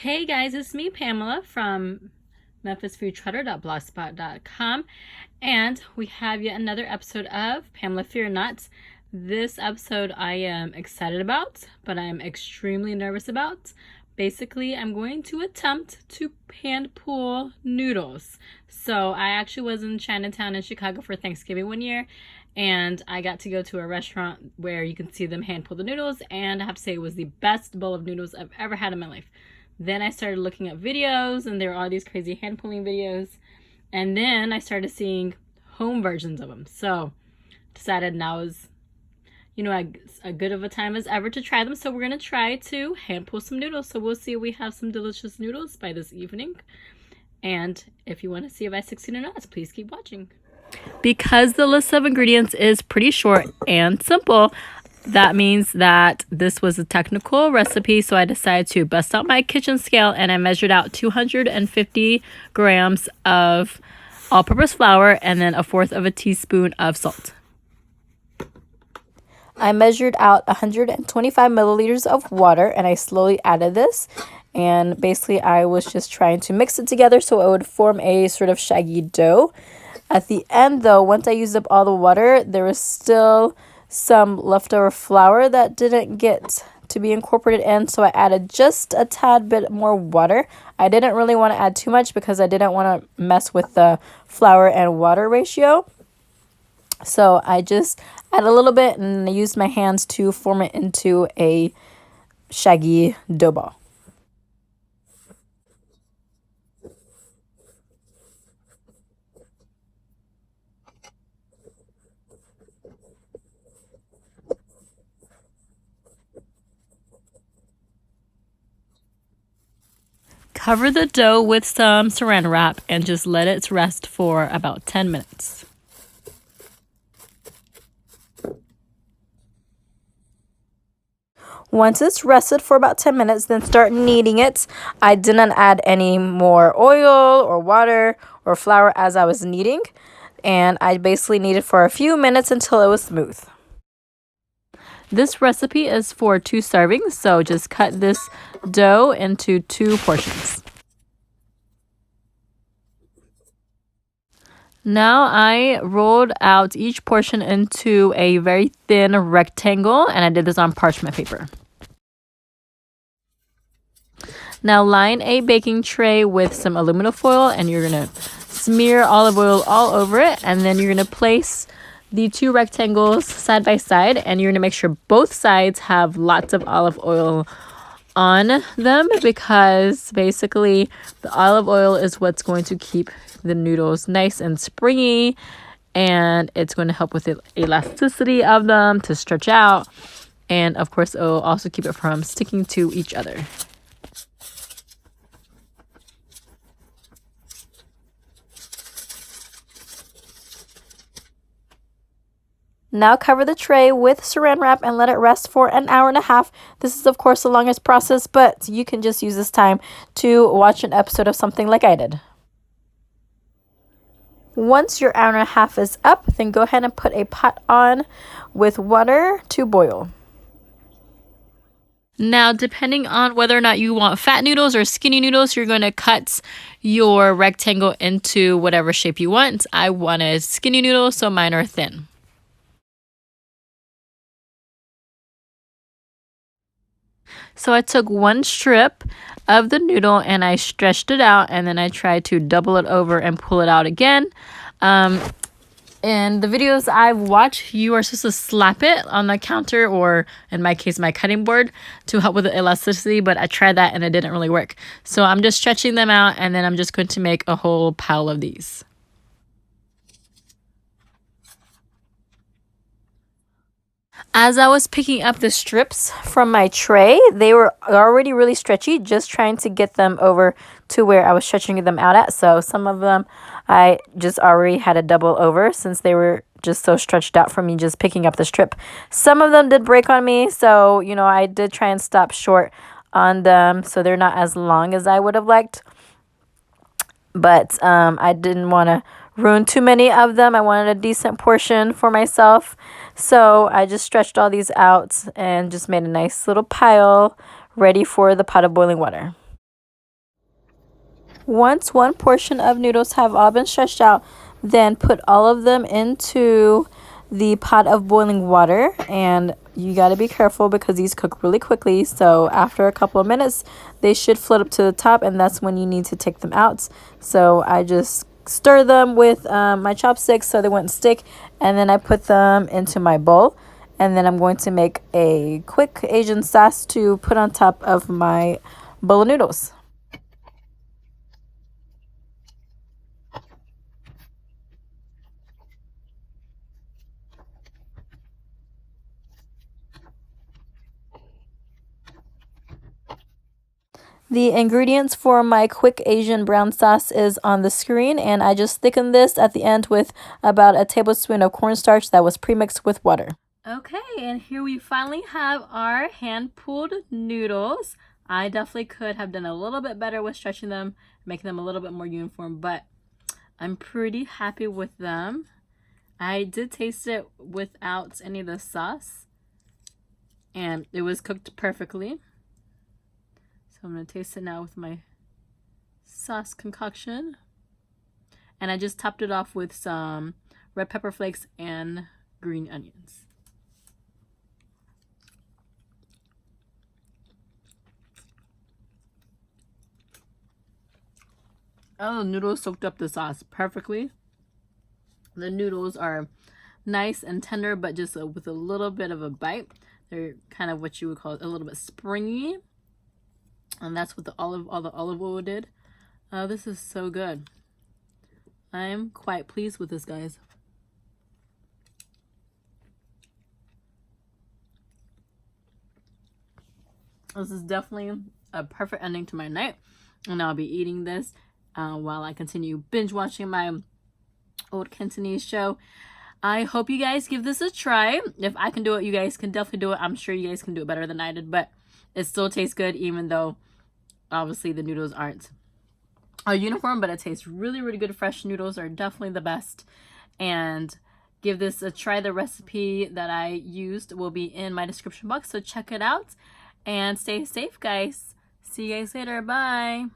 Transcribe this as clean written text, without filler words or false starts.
Hey guys, it's me, Pamela from memphisfoodtrutter.blogspot.com, and we have yet another episode of Pamela Fear Not. This episode I am excited about, but I am extremely nervous about. Basically, I'm going to attempt to hand pull noodles. So I actually was in Chinatown in Chicago for Thanksgiving one year, and I got to go to a restaurant where you can see them hand pull the noodles, and I have to say it was the best bowl of noodles I've ever had in my life. Then I started looking at videos, and there were all these crazy hand pulling videos. And then I started seeing home versions of them. So decided now is, a good of a time as ever to try them. So we're going to try to hand pull some noodles. So we'll see if we have some delicious noodles by this evening. And if you want to see if I succeed or not, please keep watching. Because the list of ingredients is pretty short and simple, that means that this was a technical recipe, so I decided to bust out my kitchen scale and I measured out 250 grams of all-purpose flour and then 1/4 of a teaspoon of salt. I measured out 125 milliliters of water and I slowly added this. And basically I was just trying to mix it together so it would form a sort of shaggy dough. At the end though, once I used up all the water, there was still some leftover flour that didn't get to be incorporated in, so I added just a tad bit more water. I didn't really want to add too much because I didn't want to mess with the flour and water ratio. So I just added a little bit and I used my hands to form it into a shaggy dough ball. Cover the dough with some saran wrap and just let it rest for about 10 minutes. Once it's rested for about 10 minutes, then start kneading it. I didn't add any more oil or water or flour as I was kneading, and I basically kneaded for a few minutes until it was smooth. This recipe is for 2 servings, so just cut this dough into 2 portions. Now I rolled out each portion into a very thin rectangle, and I did this on parchment paper. Now line a baking tray with some aluminum foil, and you're going to smear olive oil all over it, and then you're going to place the 2 rectangles side by side, and you're going to make sure both sides have lots of olive oil on them, because basically the olive oil is what's going to keep the noodles nice and springy, and it's going to help with the elasticity of them to stretch out, and of course it will also keep it from sticking to each other. Now cover the tray with saran wrap and let it rest for an hour and a half. This is of course the longest process, but you can just use this time to watch an episode of something like I did. Once your hour and a half is up, then go ahead and put a pot on with water to boil. Now, depending on whether or not you want fat noodles or skinny noodles, you're going to cut your rectangle into whatever shape you want. I wanted skinny noodles, so mine are thin. So I took 1 strip of the noodle and I stretched it out, and then I tried to double it over and pull it out again. In the videos I've watched, you are supposed to slap it on the counter, or in my case, my cutting board, to help with the elasticity, but I tried that and it didn't really work. So I'm just stretching them out, and then I'm just going to make a whole pile of these. As I was picking up the strips from my tray, they were already really stretchy, just trying to get them over to where I was stretching them out at. So some of them I just already had a double over since they were just so stretched out from me just picking up the strip. Some of them did break on me, so I did try and stop short on them so they're not as long as I would have liked. But I didn't want to ruin too many of them. I wanted a decent portion for myself. So I just stretched all these out and just made a nice little pile ready for the pot of boiling water. Once one portion of noodles have all been stretched out, then put all of them into the pot of boiling water, and you got to be careful because these cook really quickly. So after a couple of minutes they should float up to the top, and that's when you need to take them out. So I just stir them with my chopsticks so they wouldn't stick, and then I put them into my bowl, and then I'm going to make a quick Asian sauce to put on top of my bowl of noodles. The ingredients for my quick Asian brown sauce is on the screen, and I just thickened this at the end with about a tablespoon of cornstarch that was premixed with water. Okay, and here we finally have our hand-pulled noodles. I definitely could have done a little bit better with stretching them, making them a little bit more uniform, but I'm pretty happy with them. I did taste it without any of the sauce, and it was cooked perfectly. So I'm going to taste it now with my sauce concoction. And I just topped it off with some red pepper flakes and green onions. Oh, the noodles soaked up the sauce perfectly. The noodles are nice and tender, but just with a little bit of a bite. They're kind of what you would call a little bit springy. And that's what all the olive oil did. This is so good. I'm quite pleased with this, guys. This is definitely a perfect ending to my night. And I'll be eating this while I continue binge watching my old Cantonese show. I hope you guys give this a try. If I can do it, you guys can definitely do it. I'm sure you guys can do it better than I did, but it still tastes good, even though obviously the noodles aren't uniform, but it tastes really, really good. Fresh noodles are definitely the best. And give this a try. The recipe that I used will be in my description box, so check it out and stay safe, guys. See you guys later. Bye.